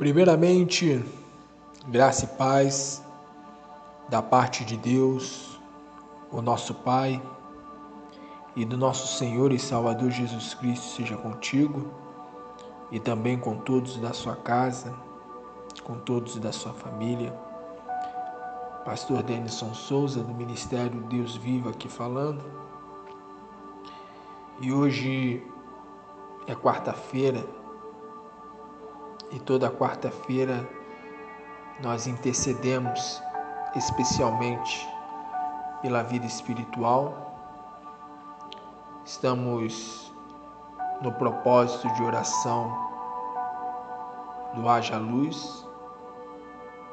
Primeiramente, graça e paz da parte de Deus, o nosso Pai, e do nosso Senhor e Salvador Jesus Cristo seja contigo e também com todos da sua casa, com todos da sua família. Pastor Denison Souza, do Ministério Deus Vivo, aqui falando. E hoje é quarta-feira, e toda quarta-feira nós intercedemos especialmente pela vida espiritual. Estamos no propósito de oração do Haja Luz,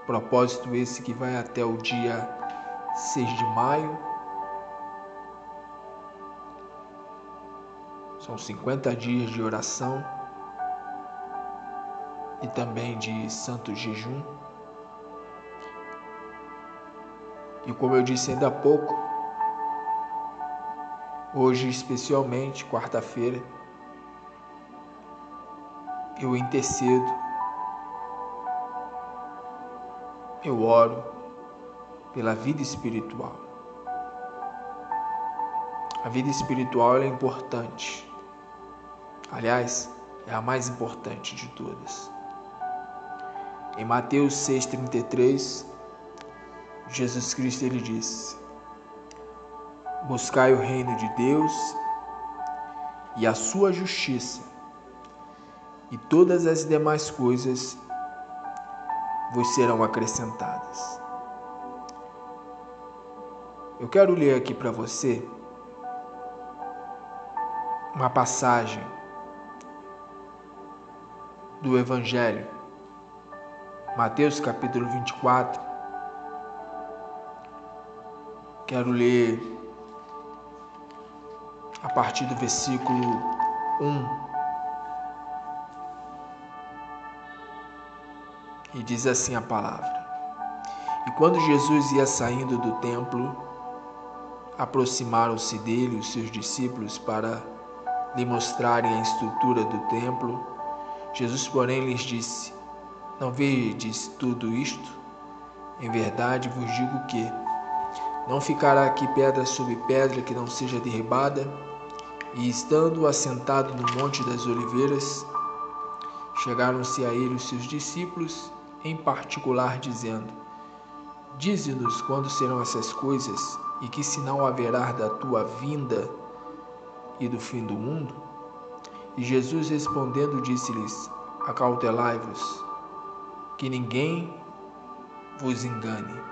propósito esse que vai até o dia 6 de maio. São 50 dias de oração e também de santo jejum. E como eu disse ainda há pouco, hoje especialmente, quarta-feira, eu intercedo, eu oro pela vida espiritual. A vida espiritual é importante. Aliás, é a mais importante de todas. Em Mateus 6,33, Jesus Cristo ele disse: buscai o reino de Deus e a sua justiça, e todas as demais coisas vos serão acrescentadas. Eu quero ler aqui para você uma passagem do Evangelho, Mateus capítulo 24. Quero ler a partir do versículo 1. E diz assim a palavra: E quando Jesus ia saindo do templo, aproximaram-se dele os seus discípulos para lhe mostrarem a estrutura do templo. Jesus, porém, lhes disse: não vedes tudo isto? Em verdade vos digo que não ficará aqui pedra sobre pedra que não seja derribada. E estando assentado no Monte das Oliveiras, chegaram-se a ele os seus discípulos, em particular, dizendo: dize-nos quando serão essas coisas, e que sinal haverá da tua vinda e do fim do mundo? E Jesus respondendo disse-lhes: acautelai-vos, que ninguém vos engane.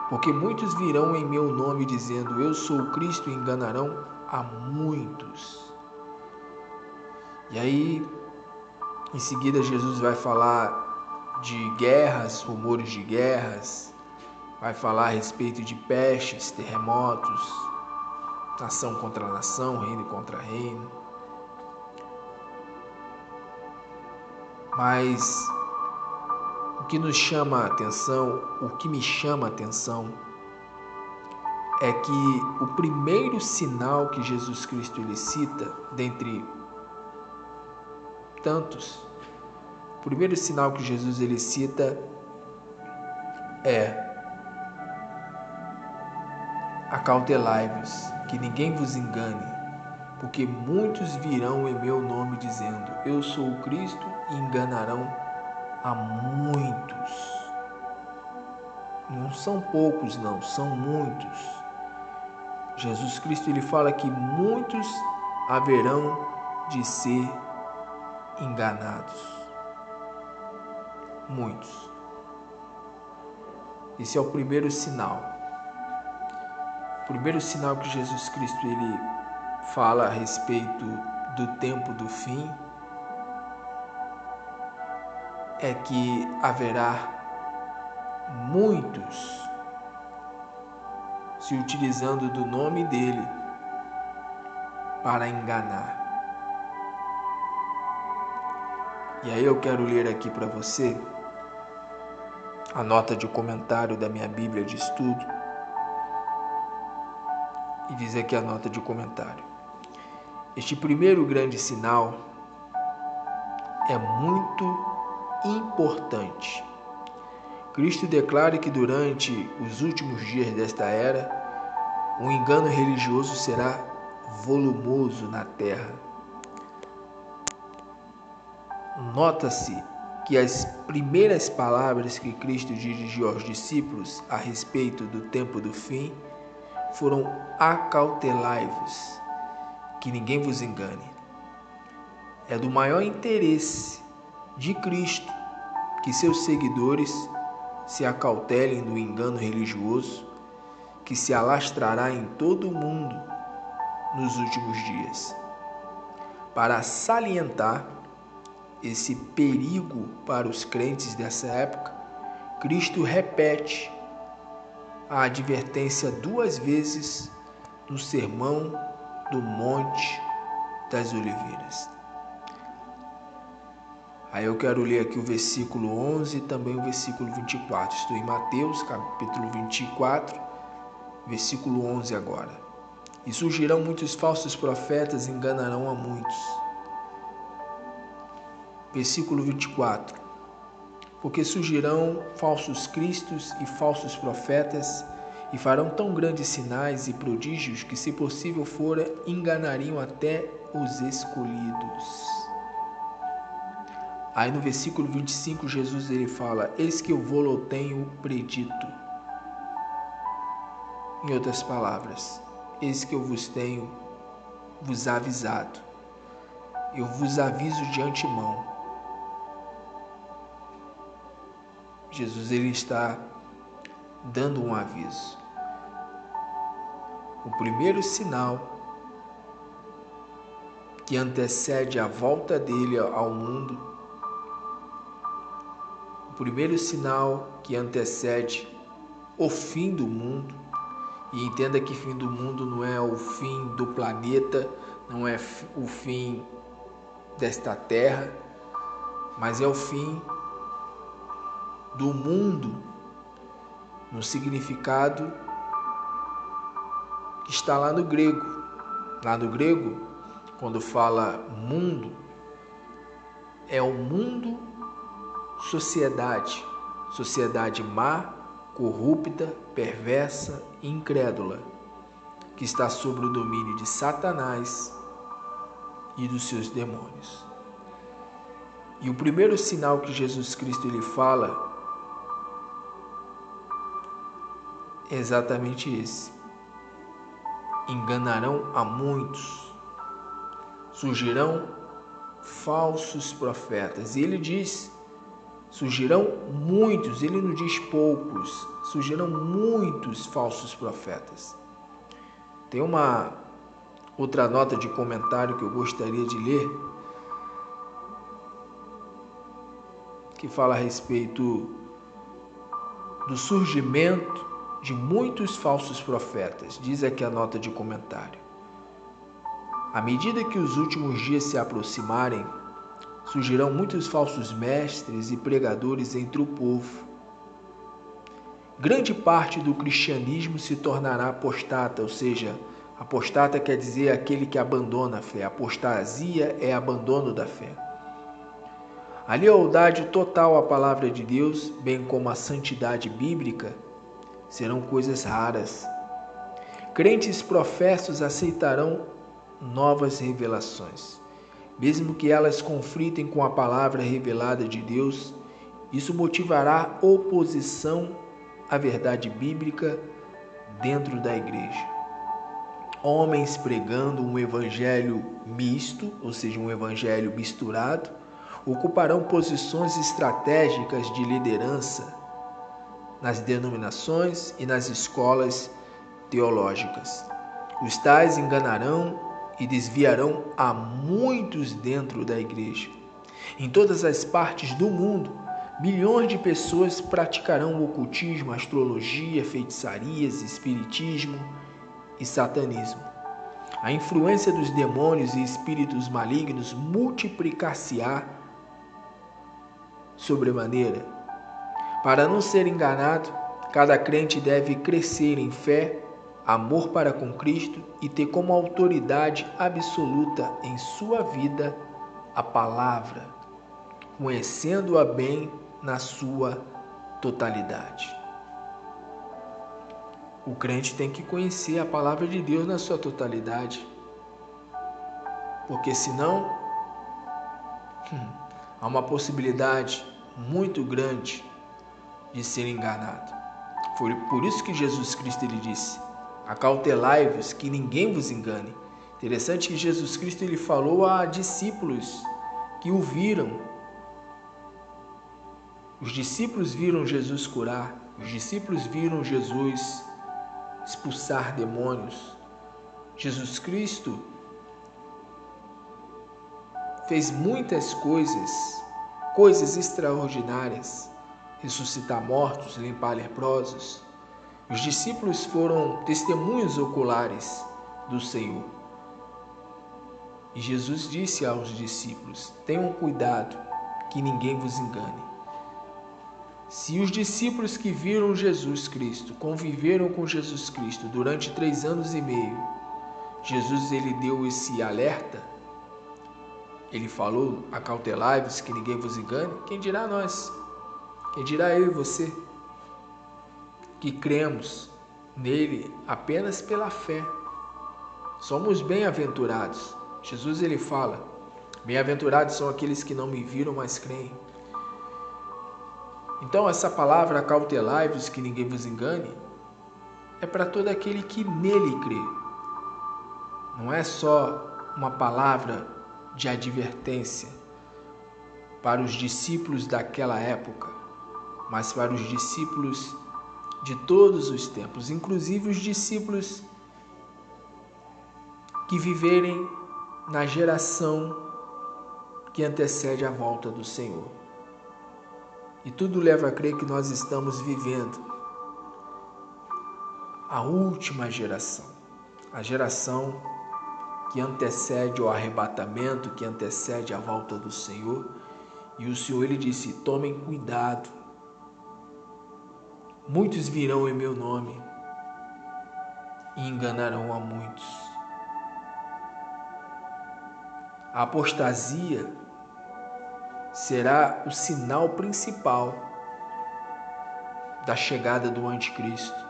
Porque muitos virão em meu nome dizendo: eu sou o Cristo, e enganarão a muitos. E aí, em seguida, Jesus vai falar de guerras, rumores de guerras, vai falar a respeito de pestes, terremotos, nação contra nação, reino contra reino. Mas o que nos chama a atenção, o que me chama a atenção, é que o primeiro sinal que Jesus Cristo lhe cita, dentre tantos, o primeiro sinal que Jesus ele cita é: acautelai-vos, que ninguém vos engane, porque muitos virão em meu nome dizendo: eu sou o Cristo, e enganarão a muitos. Não são poucos, não, são muitos. Jesus Cristo ele fala que muitos haverão de ser enganados. Muitos. Esse é o primeiro sinal. O primeiro sinal que Jesus Cristo ele fala a respeito do tempo do fim é que haverá muitos se utilizando do nome dele para enganar. E aí eu quero ler aqui para você a nota de comentário da minha Bíblia de estudo. E diz aqui a nota de comentário: este primeiro grande sinal é muito importante. Cristo declara que durante os últimos dias desta era, o engano religioso será volumoso na terra. Nota-se que as primeiras palavras que Cristo dirigiu aos discípulos a respeito do tempo do fim foram: acautelai-vos, que ninguém vos engane. É do maior interesse de Cristo que seus seguidores se acautelem do engano religioso que se alastrará em todo o mundo nos últimos dias. Para salientar esse perigo para os crentes dessa época, Cristo repete a advertência 2 vezes no Sermão do Monte das Oliveiras. Aí eu quero ler aqui o versículo 11 e também o versículo 24. Estou em Mateus, capítulo 24, versículo 11 agora. E surgirão muitos falsos profetas e enganarão a muitos. Versículo 24. Porque surgirão falsos cristos e falsos profetas e farão tão grandes sinais e prodígios que, se possível fora, enganariam até os escolhidos. Aí no versículo 25, Jesus ele fala: eis que eu vou-lo tenho predito. Em outras palavras, eis que eu vos avisado. Eu vos aviso de antemão. Jesus ele está dando um aviso. O primeiro sinal que antecede a volta dele ao mundo, o primeiro sinal que antecede o fim do mundo, e entenda que fim do mundo não é o fim do planeta, não é o fim desta terra, mas é o fim do mundo, no significado que está lá no grego. Lá no grego, quando fala mundo, é o mundo sociedade, sociedade má, corrupta, perversa e incrédula, que está sob o domínio de Satanás e dos seus demônios. E o primeiro sinal que Jesus Cristo ele fala é exatamente esse: enganarão a muitos, surgirão falsos profetas. E ele diz: surgirão muitos, ele não diz poucos, surgirão muitos falsos profetas. Tem uma outra nota de comentário que eu gostaria de ler, que fala a respeito do surgimento de muitos falsos profetas. Diz aqui a nota de comentário: à medida que os últimos dias se aproximarem, surgirão muitos falsos mestres e pregadores entre o povo. Grande parte do cristianismo se tornará apostata, ou seja, apostata quer dizer aquele que abandona a fé. Apostasia é abandono da fé. A lealdade total à palavra de Deus, bem como a santidade bíblica, serão coisas raras. Crentes professos aceitarão novas revelações, mesmo que elas conflitem com a palavra revelada de Deus. Isso motivará oposição à verdade bíblica dentro da igreja. Homens pregando um evangelho misto, ou seja, um evangelho misturado, ocuparão posições estratégicas de liderança nas denominações e nas escolas teológicas. Os tais enganarão e desviarão a muitos dentro da igreja. Em todas as partes do mundo, milhões de pessoas praticarão o ocultismo, astrologia, feitiçarias, espiritismo e satanismo. A influência dos demônios e espíritos malignos multiplicar-se-á sobremaneira. Para não ser enganado, cada crente deve crescer em fé, amor para com Cristo e ter como autoridade absoluta em sua vida a palavra. conhecendo-a bem na sua totalidade. O crente tem que conhecer a palavra de Deus na sua totalidade, porque senão há uma possibilidade muito grande de ser enganado. Foi por isso que Jesus Cristo ele disse: acautelai-vos que ninguém vos engane. Interessante que Jesus Cristo ele falou a discípulos que o viram. Os discípulos viram Jesus curar, os discípulos viram Jesus expulsar demônios. Jesus Cristo fez muitas coisas extraordinárias, ressuscitar mortos, limpar leprosos. Os discípulos foram testemunhos oculares do Senhor. E Jesus disse aos discípulos: tenham cuidado que ninguém vos engane. Se os discípulos que viram Jesus Cristo, conviveram com Jesus Cristo durante 3 anos e meio, Jesus ele deu esse alerta, ele falou: acautelai-vos que ninguém vos engane. Quem dirá nós? Quem dirá eu e você, que cremos nele apenas pela fé? Somos bem-aventurados. Jesus ele fala: bem-aventurados são aqueles que não me viram, mas creem. Então essa palavra acautelai-vos que ninguém vos engane é para todo aquele que nele crê. Não é só uma palavra de advertência para os discípulos daquela época, mas para os discípulos de todos os tempos, inclusive os discípulos que viverem na geração que antecede a volta do Senhor. E tudo leva a crer que nós estamos vivendo a última geração, a geração que antecede o arrebatamento, que antecede a volta do Senhor. E o Senhor ele disse: tomem cuidado, muitos virão em meu nome e enganarão a muitos. A apostasia será o sinal principal da chegada do anticristo.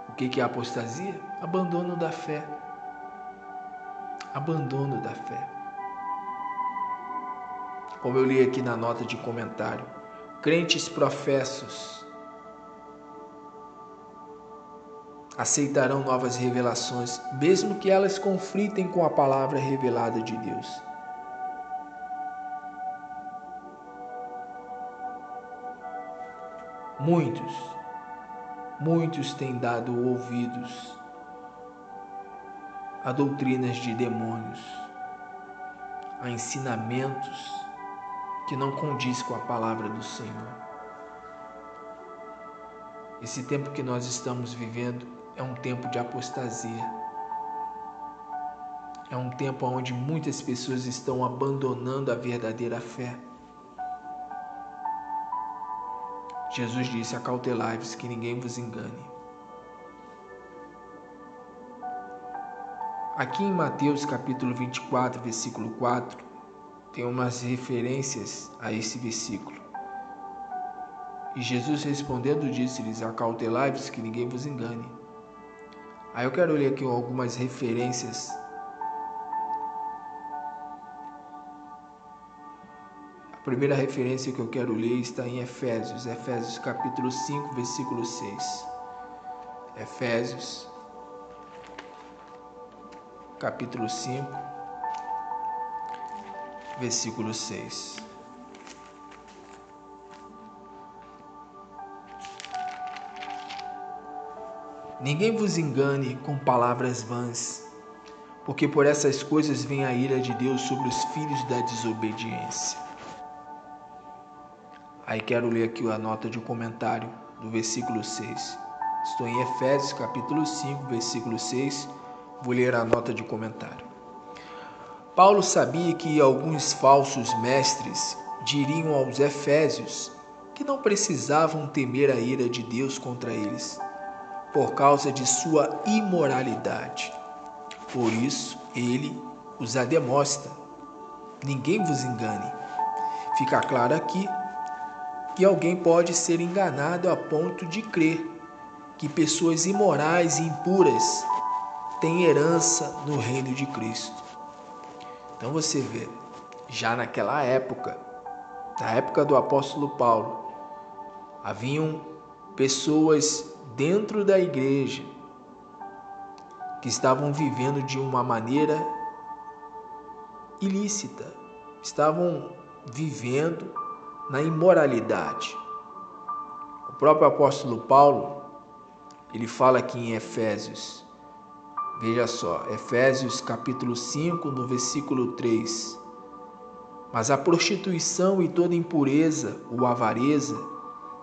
O que é a apostasia? Abandono da fé. Abandono da fé. Como eu li aqui na nota de comentário, crentes professos aceitarão novas revelações, mesmo que elas conflitem com a palavra revelada de Deus. Muitos têm dado ouvidos a doutrinas de demônios, a ensinamentos que não condiz com a palavra do Senhor. Esse tempo que nós estamos vivendo é um tempo de apostasia. É um tempo onde muitas pessoas estão abandonando a verdadeira fé. Jesus disse: acautelai-vos que ninguém vos engane. Aqui em Mateus capítulo 24, versículo 4, tem umas referências a esse versículo. E Jesus respondendo disse-lhes: acautelai-vos que ninguém vos engane. Aí eu quero ler aqui algumas referências. A primeira referência que eu quero ler está em Efésios capítulo 5, versículo 6. Efésios capítulo 5, versículo 6. Ninguém vos engane com palavras vãs, porque por essas coisas vem a ira de Deus sobre os filhos da desobediência. Aí quero ler aqui a nota de comentário do versículo 6. Estou em Efésios capítulo 5, versículo 6. Vou ler a nota de comentário. Paulo sabia que alguns falsos mestres diriam aos efésios que não precisavam temer a ira de Deus contra eles, por causa de sua imoralidade. Por isso, ele os ademosta: ninguém vos engane. Fica claro aqui que alguém pode ser enganado a ponto de crer que pessoas imorais e impuras têm herança no reino de Cristo. Então você vê, já naquela época, na época do apóstolo Paulo, haviam pessoas dentro da igreja que estavam vivendo de uma maneira ilícita, estavam vivendo na imoralidade. O próprio apóstolo Paulo, ele fala aqui em Efésios, veja só, Efésios capítulo 5, no versículo 3. Mas a prostituição e toda impureza ou avareza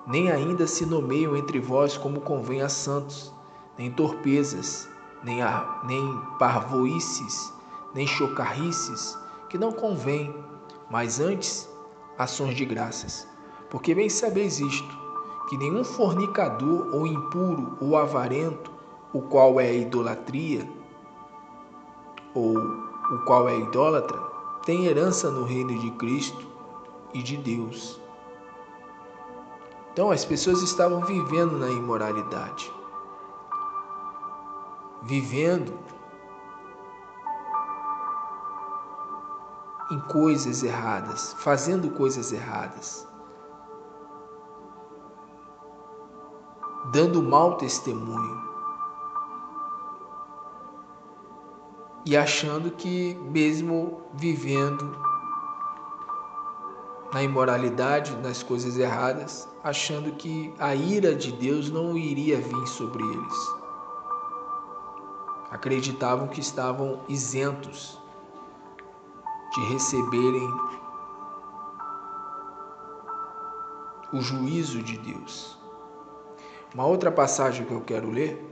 nem ainda se nomeiam entre vós como convém a santos, nem torpezas, nem parvoices, nem chocarrices, que não convém, mas antes ações de graças. Porque bem sabeis isto, que nenhum fornicador ou impuro ou avarento, o qual é idolatria, ou o qual é idólatra, tem herança no reino de Cristo e de Deus. Então as pessoas estavam vivendo na imoralidade, vivendo em coisas erradas, fazendo coisas erradas, dando mau testemunho e achando que mesmo vivendo na imoralidade, nas coisas erradas, achando que a ira de Deus não iria vir sobre eles. Acreditavam que estavam isentos de receberem o juízo de Deus. Uma outra passagem que eu quero ler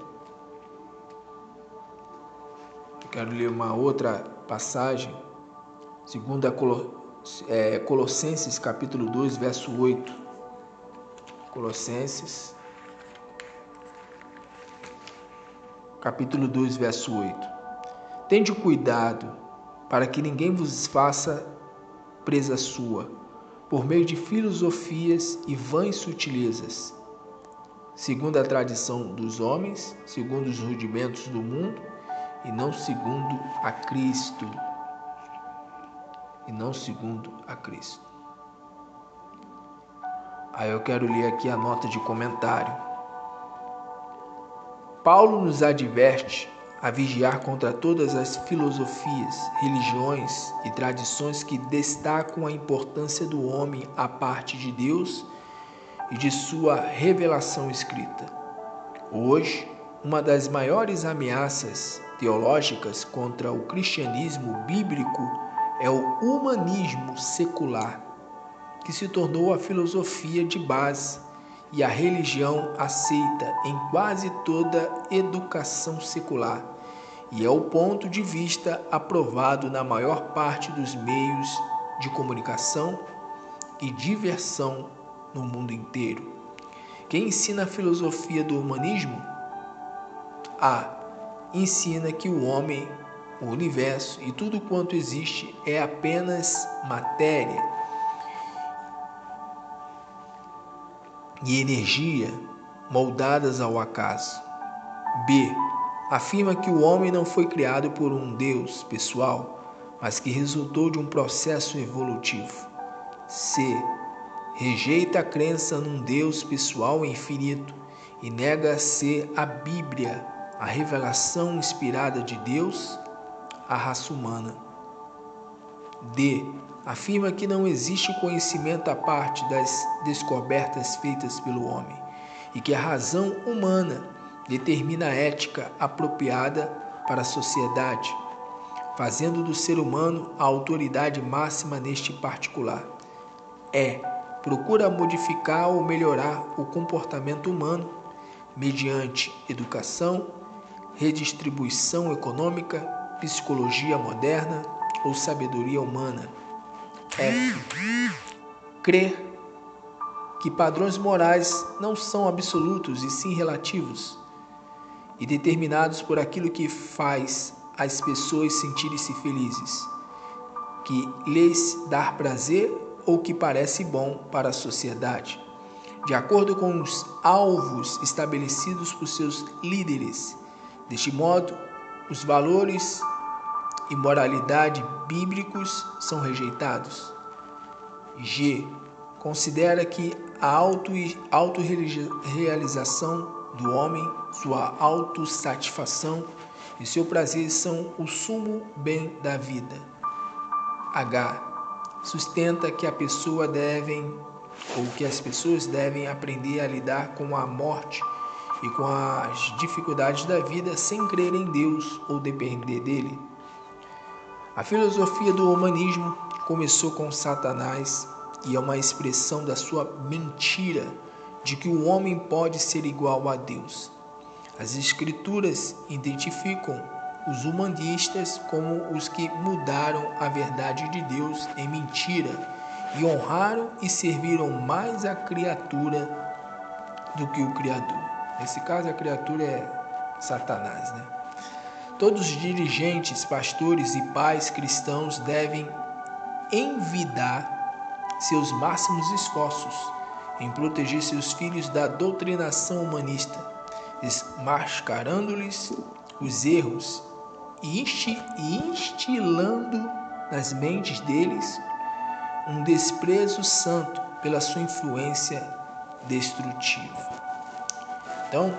uma outra passagem, segundo Colossenses capítulo 2, verso 8. Colossenses capítulo 2, verso 8. Tende cuidado para que ninguém vos faça presa sua, por meio de filosofias e vãs sutilezas, segundo a tradição dos homens, segundo os rudimentos do mundo, e não segundo a Cristo. Aí eu quero ler aqui a nota de comentário. Paulo nos adverte a vigiar contra todas as filosofias, religiões e tradições que destacam a importância do homem à parte de Deus e de sua revelação escrita. Hoje, uma das maiores ameaças teológicas contra o cristianismo bíblico é o humanismo secular, que se tornou a filosofia de base e a religião aceita em quase toda educação secular, e é o ponto de vista aprovado na maior parte dos meios de comunicação e diversão no mundo inteiro. Quem ensina a filosofia do humanismo? Ensina que o homem, o universo e tudo quanto existe é apenas matéria e energia moldadas ao acaso. B. Afirma que o homem não foi criado por um Deus pessoal, mas que resultou de um processo evolutivo. C. Rejeita a crença num Deus pessoal e infinito e nega ser a Bíblia, a revelação inspirada de Deus à raça humana. D. Afirma que não existe conhecimento à parte das descobertas feitas pelo homem e que a razão humana determina a ética apropriada para a sociedade, fazendo do ser humano a autoridade máxima neste particular. Procura modificar ou melhorar o comportamento humano mediante educação, redistribuição econômica, psicologia moderna ou sabedoria humana. Crer que padrões morais não são absolutos e sim relativos e determinados por aquilo que faz as pessoas sentirem-se felizes, que lhes dá prazer ou que parece bom para a sociedade, de acordo com os alvos estabelecidos por seus líderes. Deste modo, os valores e moralidade bíblicos são rejeitados. G. Considera que a autorrealização do homem, sua autossatisfação e seu prazer são o sumo bem da vida. H. Sustenta que as pessoas devem aprender a lidar com a morte e com as dificuldades da vida sem crer em Deus ou depender dele. A filosofia do humanismo começou com Satanás e é uma expressão da sua mentira de que o homem pode ser igual a Deus. As Escrituras identificam os humanistas como os que mudaram a verdade de Deus em mentira e honraram e serviram mais a criatura do que o Criador. Nesse caso, a criatura é Satanás, né? Todos os dirigentes, pastores e pais cristãos devem envidar seus máximos esforços em proteger seus filhos da doutrinação humanista, desmascarando-lhes os erros e instilando nas mentes deles um desprezo santo pela sua influência destrutiva. Então,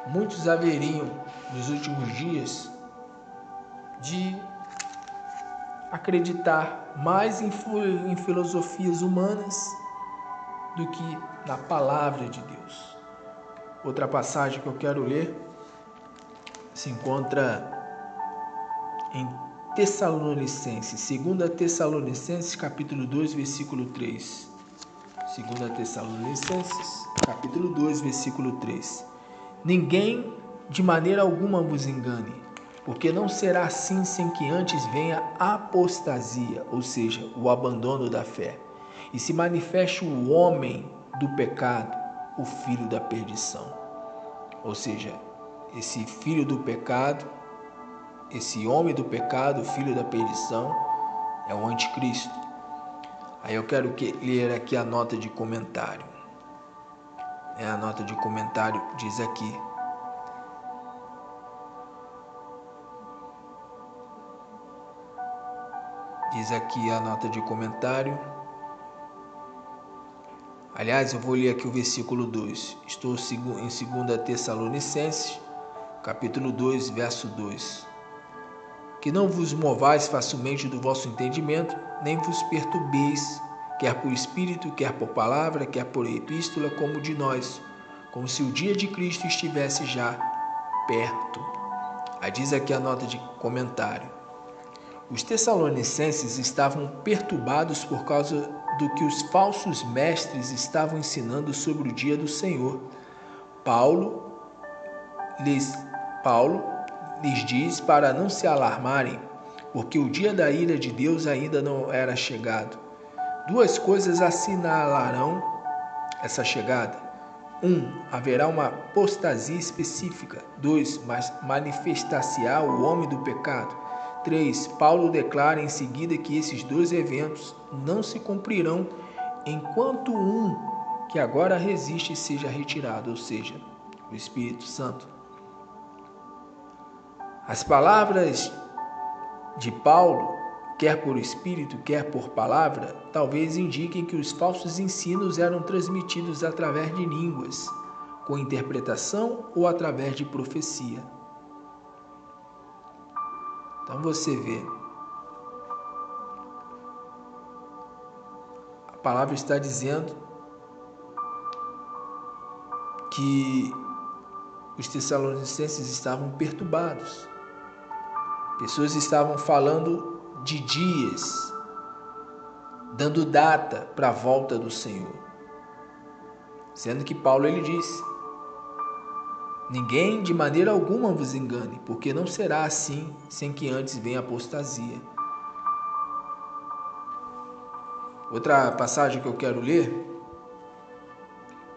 muitos haveriam nos últimos dias de acreditar mais em filosofias humanas do que na palavra de Deus. Outra passagem que eu quero ler se encontra em Tessalonicenses, 2 Tessalonicenses, capítulo 2, versículo 3. 2 Tessalonicenses, capítulo 2, versículo 3. Ninguém de maneira alguma vos engane, porque não será assim sem que antes venha a apostasia, ou seja, o abandono da fé, e se manifeste o homem do pecado, o filho da perdição. Ou seja, esse filho do pecado, esse homem do pecado, o filho da perdição, é o anticristo. Aí eu quero ler aqui a nota de comentário. A nota de comentário diz aqui: a nota de comentário. Aliás, eu vou ler aqui o versículo 2. Estou em 2 Tessalonicenses, capítulo 2, verso 2. Que não vos movais facilmente do vosso entendimento, nem vos perturbeis, quer por espírito, quer por palavra, quer por epístola, como de nós, como se o dia de Cristo estivesse já perto. Aí diz aqui a nota de comentário: os tessalonicenses estavam perturbados por causa do que os falsos mestres estavam ensinando sobre o dia do Senhor. Paulo lhes diz para não se alarmarem, porque o dia da ira de Deus ainda não era chegado. Duas coisas assinalarão essa chegada. 1. Haverá uma apostasia específica. 2. Manifestar-se-á o homem do pecado. 3. Paulo declara em seguida que esses dois eventos não se cumprirão enquanto um que agora resiste seja retirado, ou seja, o Espírito Santo. As palavras de Paulo, quer por espírito, quer por palavra, talvez indiquem que os falsos ensinos eram transmitidos através de línguas, com interpretação ou através de profecia. Então você vê, a palavra está dizendo que os tessalonicenses estavam perturbados. Pessoas estavam falando de dias, dando data para a volta do Senhor. Sendo que Paulo ele disse: ninguém de maneira alguma vos engane, porque não será assim sem que antes venha a apostasia. Outra passagem que eu quero ler,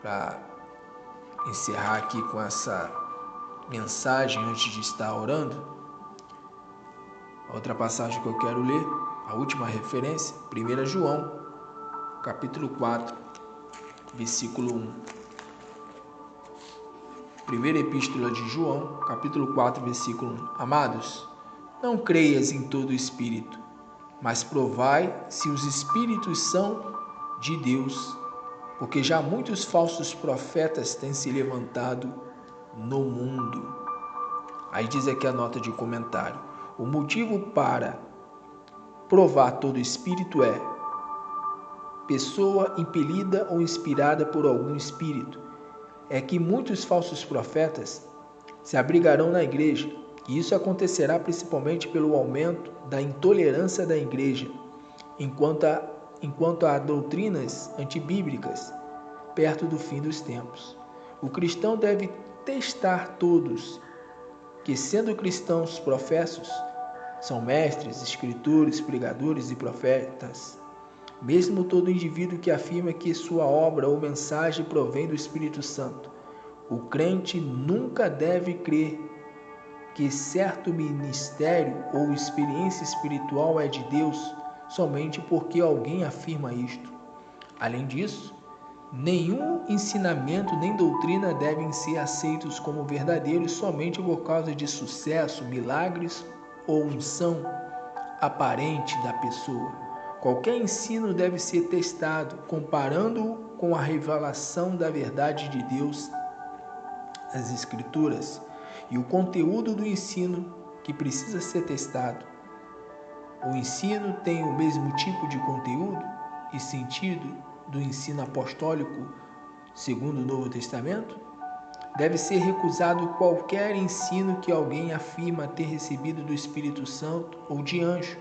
para encerrar aqui com essa mensagem antes de estar orando, outra passagem que eu quero ler, A última referência, 1 João, capítulo 4, versículo 1. Primeira Epístola de João, capítulo 4, versículo 1. Amados, não creias em todo espírito, mas provai se os espíritos são de Deus, porque já muitos falsos profetas têm se levantado no mundo. Aí diz aqui a nota de comentário. O motivo para provar todo espírito é pessoa impelida ou inspirada por algum espírito. É que muitos falsos profetas se abrigarão na igreja, e isso acontecerá principalmente pelo aumento da intolerância da igreja, enquanto há doutrinas antibíblicas perto do fim dos tempos. O cristão deve testar todos que, sendo cristãos professos, são mestres, escritores, pregadores e profetas. Mesmo todo indivíduo que afirma que sua obra ou mensagem provém do Espírito Santo, o crente nunca deve crer que certo ministério ou experiência espiritual é de Deus somente porque alguém afirma isto. Além disso, nenhum ensinamento nem doutrina devem ser aceitos como verdadeiros somente por causa de sucesso, milagres ou unção aparente da pessoa. Qualquer ensino deve ser testado, comparando-o com a revelação da verdade de Deus, as Escrituras, e o conteúdo do ensino que precisa ser testado. O ensino tem o mesmo tipo de conteúdo e sentido do ensino apostólico segundo o Novo Testamento? Deve ser recusado qualquer ensino que alguém afirma ter recebido do Espírito Santo ou de anjo,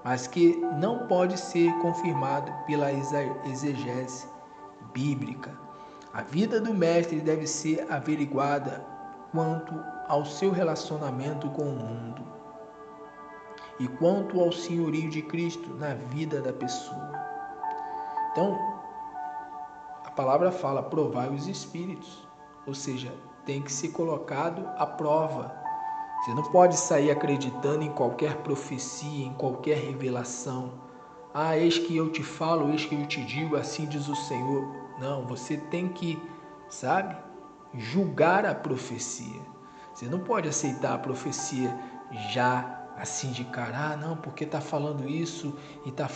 mas que não pode ser confirmado pela exegese bíblica. A vida do mestre deve ser averiguada quanto ao seu relacionamento com o mundo e quanto ao senhorio de Cristo na vida da pessoa. Então, a palavra fala, provai os espíritos, ou seja, tem que ser colocado à prova. Você não pode sair acreditando em qualquer profecia, em qualquer revelação. Ah, eis que eu te falo, eis que eu te digo, assim diz o Senhor. Não, você tem que, julgar a profecia. Você não pode aceitar a profecia já assim de cara, não, porque está falando isso e está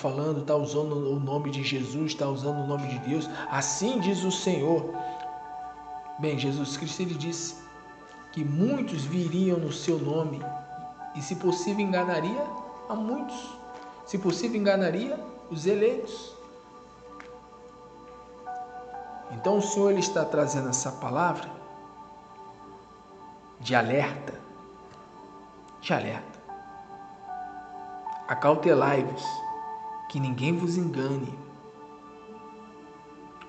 usando o nome de Jesus, está usando o nome de Deus, assim diz o Senhor. Bem, Jesus Cristo, ele disse que muitos viriam no seu nome e, se possível, enganaria a muitos. Se possível, enganaria os eleitos. Então, o Senhor, ele está trazendo essa palavra de alerta. Acautelai-vos, que ninguém vos engane.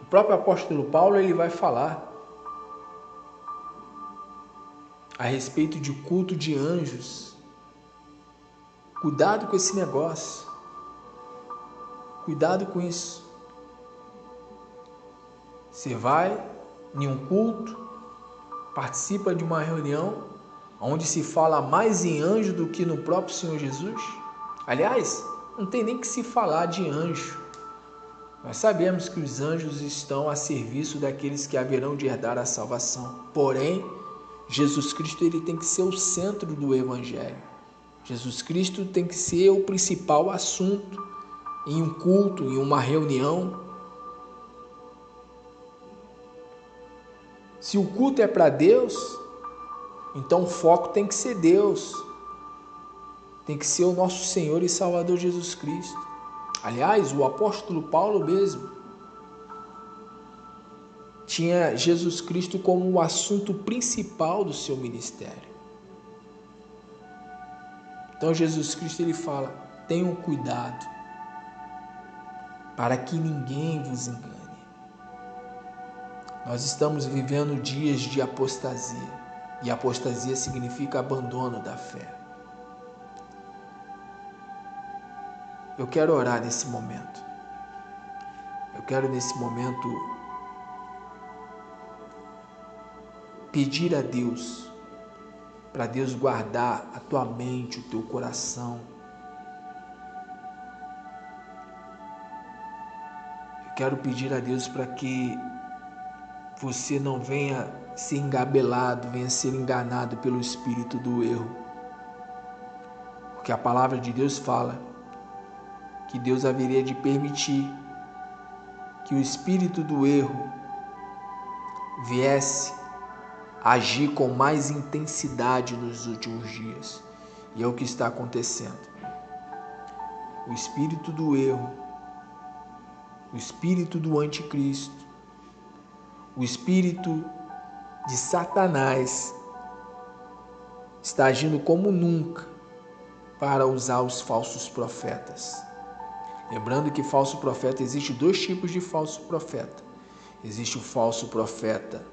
O próprio apóstolo Paulo, ele vai falar a respeito de culto de anjos. Cuidado com esse negócio. Cuidado com isso. Você vai em um culto, participa de uma reunião onde se fala mais em anjo do que no próprio Senhor Jesus. Aliás, não tem nem que se falar de anjo. Nós sabemos que os anjos estão a serviço daqueles que haverão de herdar a salvação. Porém, Jesus Cristo, ele tem que ser o centro do Evangelho. Jesus Cristo tem que ser o principal assunto em um culto, em uma reunião. Se o culto é para Deus, então o foco tem que ser Deus. Tem que ser o nosso Senhor e Salvador Jesus Cristo. Aliás, o apóstolo Paulo mesmo tinha Jesus Cristo como o assunto principal do seu ministério. Então Jesus Cristo, ele fala, tenham cuidado para que ninguém vos engane. Nós estamos vivendo dias de apostasia, e apostasia significa abandono da fé. Eu quero orar nesse momento. Eu quero nesse momento pedir a Deus, para Deus guardar a tua mente, o teu coração, quero pedir a Deus para que você não venha ser engabelado, venha ser enganado pelo espírito do erro. Porque a palavra de Deus fala que Deus haveria de permitir que o espírito do erro viesse agir com mais intensidade nos últimos dias. E é o que está acontecendo. O espírito do erro, o espírito do anticristo, o espírito de Satanás está agindo como nunca para usar os falsos profetas. Lembrando que falso profeta, existe dois tipos de falso profeta. Existe o falso profeta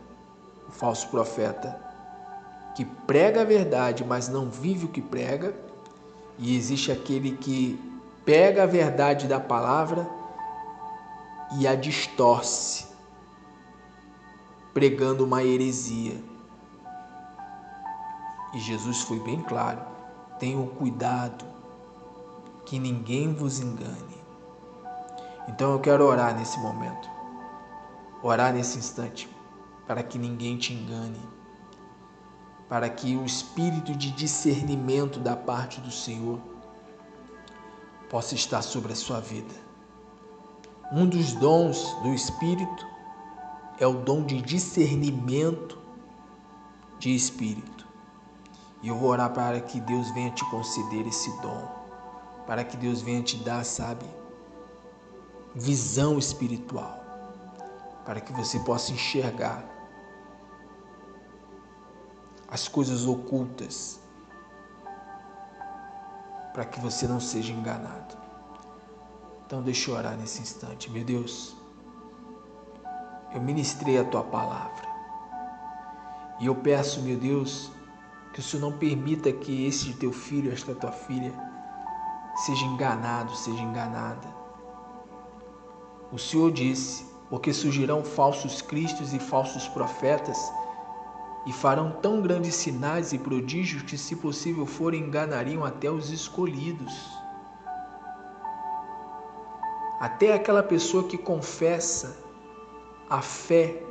que prega a verdade, mas não vive o que prega, e existe aquele que pega a verdade da palavra e a distorce, pregando uma heresia. E Jesus foi bem claro: tenham cuidado que ninguém vos engane. Então eu quero orar nesse momento, orar nesse instante, para que ninguém te engane, para que o espírito de discernimento da parte do Senhor possa estar sobre a sua vida. Um dos dons do Espírito é o dom de discernimento de espírito. E eu vou orar para que Deus venha te conceder esse dom, para que Deus venha te dar, visão espiritual, para que você possa enxergar as coisas ocultas, para que você não seja enganado. Então deixa eu orar nesse instante. Meu Deus, eu ministrei a Tua palavra e eu peço, meu Deus, que o Senhor não permita que esse Teu filho, esta Tua filha, seja enganado, seja enganada. O Senhor disse: porque surgirão falsos cristos e falsos profetas, e farão tão grandes sinais e prodígios que, se possível forem, enganariam até os escolhidos. Até aquela pessoa que confessa a fé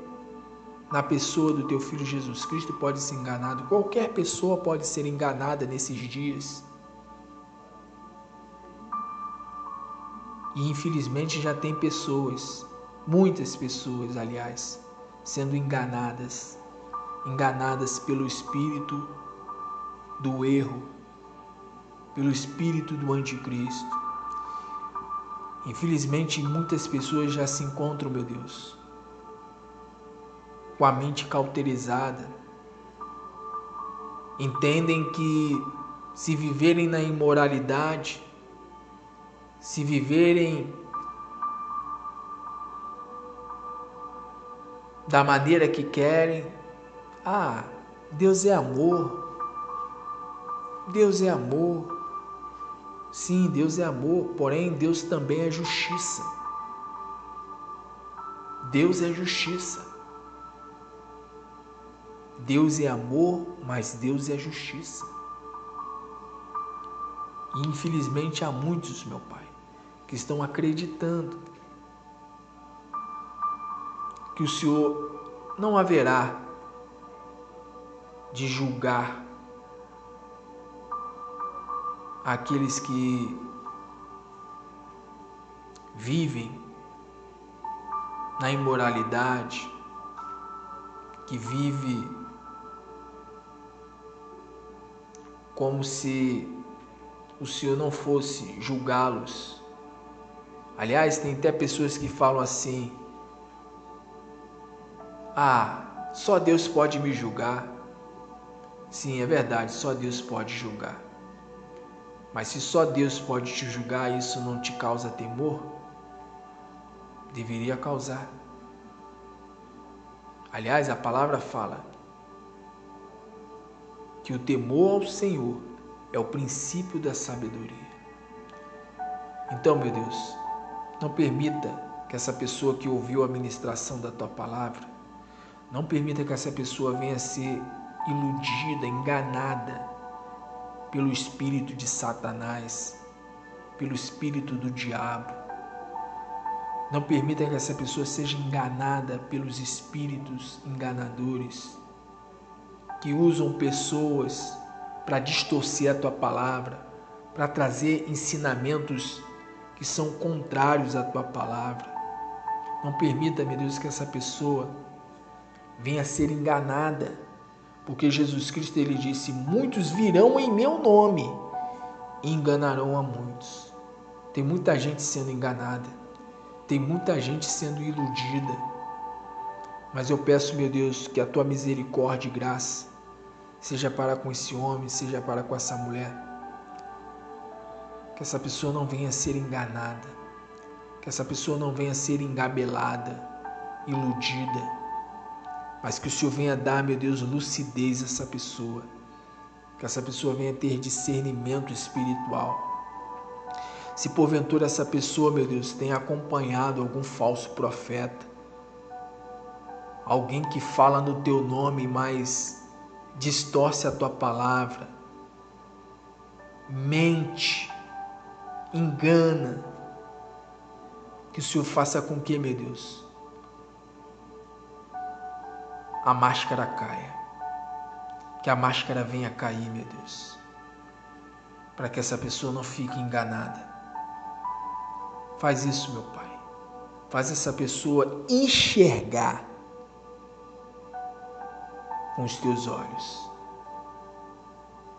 na pessoa do Teu Filho Jesus Cristo pode ser enganado. Qualquer pessoa pode ser enganada nesses dias. E infelizmente já tem pessoas, muitas pessoas, aliás, sendo enganadas pelo espírito do erro, pelo espírito do anticristo. Infelizmente muitas pessoas já se encontram, meu Deus, com a mente cauterizada, entendem que se viverem na imoralidade, se viverem da maneira que querem, Deus é amor. Deus é amor. Sim, Deus é amor, porém Deus também é justiça. Deus é justiça. Deus é amor, mas Deus é justiça. E infelizmente há muitos, meu Pai, que estão acreditando que o Senhor não haverá de julgar aqueles que vivem na imoralidade, que vive como se o Senhor não fosse julgá-los. Aliás, tem até pessoas que falam assim: só Deus pode me julgar. Sim, é verdade, só Deus pode julgar. Mas se só Deus pode te julgar, isso não te causa temor? Deveria causar. Aliás, a palavra fala que o temor ao Senhor é o princípio da sabedoria. Então, meu Deus, não permita que essa pessoa que ouviu a ministração da Tua palavra, não permita que essa pessoa venha a ser iludida, enganada pelo espírito de Satanás, pelo espírito do diabo. Não permita que essa pessoa seja enganada pelos espíritos enganadores que usam pessoas para distorcer a tua palavra, para trazer ensinamentos que são contrários à tua palavra. Não permita, meu Deus, que essa pessoa venha a ser enganada, porque Jesus Cristo, ele disse: muitos virão em meu nome e enganarão a muitos. Tem muita gente sendo enganada, tem muita gente sendo iludida, mas eu peço, meu Deus, que a tua misericórdia e graça seja para com esse homem, seja para com essa mulher, que essa pessoa não venha a ser enganada, que essa pessoa não venha a ser engabelada, iludida, mas que o Senhor venha dar, meu Deus, lucidez a essa pessoa, que essa pessoa venha ter discernimento espiritual. Se porventura essa pessoa, meu Deus, tem acompanhado algum falso profeta, alguém que fala no teu nome, mas distorce a tua palavra, mente, engana, que o Senhor faça com que, meu Deus, a máscara caia, que a máscara venha cair, meu Deus, para que essa pessoa não fique enganada. Faz isso, meu Pai. Faz essa pessoa enxergar com os teus olhos.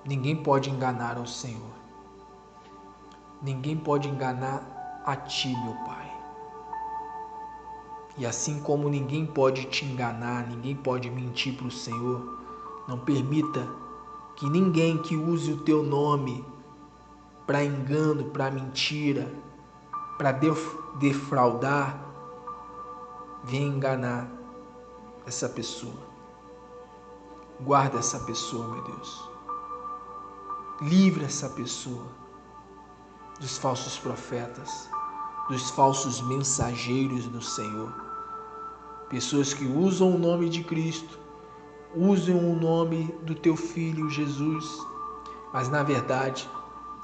Ninguém pode enganar ao Senhor. Ninguém pode enganar a Ti, meu Pai. E assim como ninguém pode te enganar, ninguém pode mentir para o Senhor, não permita que ninguém que use o Teu nome para engano, para mentira, para defraudar, venha enganar essa pessoa. Guarda essa pessoa, meu Deus. Livre essa pessoa dos falsos profetas, dos falsos mensageiros do Senhor. Pessoas que usam o nome de Cristo, usam o nome do teu Filho Jesus, mas na verdade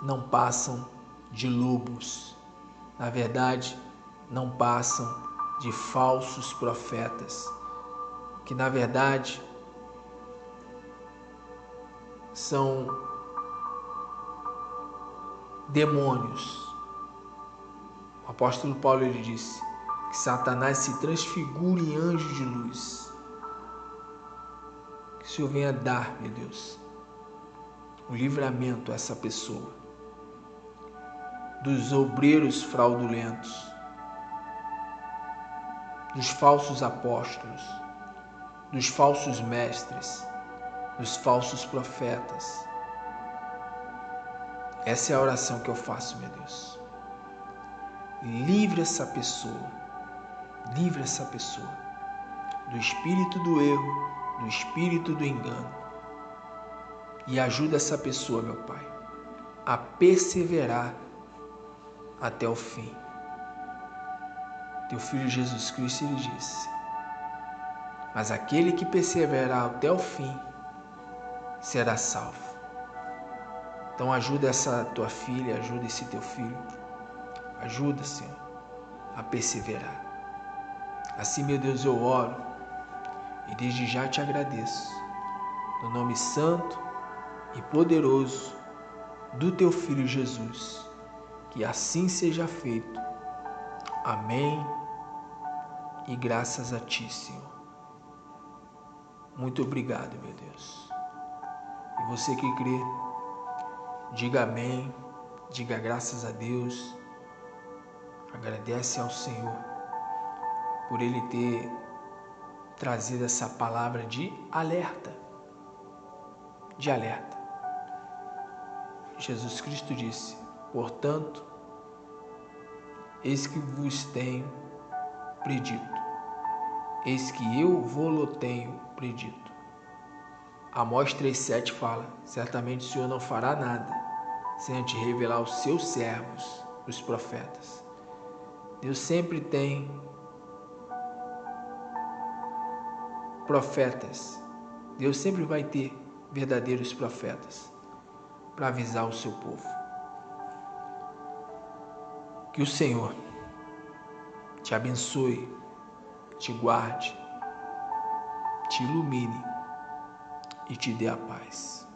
não passam de lobos. Na verdade, não passam de falsos profetas, que na verdade são demônios. O apóstolo Paulo, ele disse que Satanás se transfigura em anjo de luz. Que o Senhor venha dar, meu Deus, o livramento a essa pessoa dos obreiros fraudulentos, dos falsos apóstolos, dos falsos mestres, dos falsos profetas. Essa é a oração que eu faço, meu Deus. Livre essa pessoa do espírito do erro, do espírito do engano, e ajuda essa pessoa, meu Pai, a perseverar até o fim. Teu Filho Jesus Cristo, ele disse: mas aquele que perseverar até o fim será salvo. Então ajuda essa tua filha, ajuda esse teu filho, ajuda, Senhor, a perseverar. Assim, meu Deus, eu oro e desde já te agradeço, no nome santo e poderoso do teu Filho Jesus, que assim seja feito. Amém. E graças a ti, Senhor. Muito obrigado, meu Deus. E você que crê, diga amém, diga graças a Deus, agradece ao Senhor por Ele ter trazido essa palavra de alerta. Jesus Cristo disse: portanto, eis que vos tenho predito, eis que eu vou-lo tenho predito. Amós 3,7 fala: certamente o Senhor não fará nada sem antes revelar aos seus servos, os profetas. Deus sempre tem profetas. Deus sempre vai ter verdadeiros profetas para avisar o seu povo. Que o Senhor te te abençoe, te guarde, te ilumine e te dê a paz.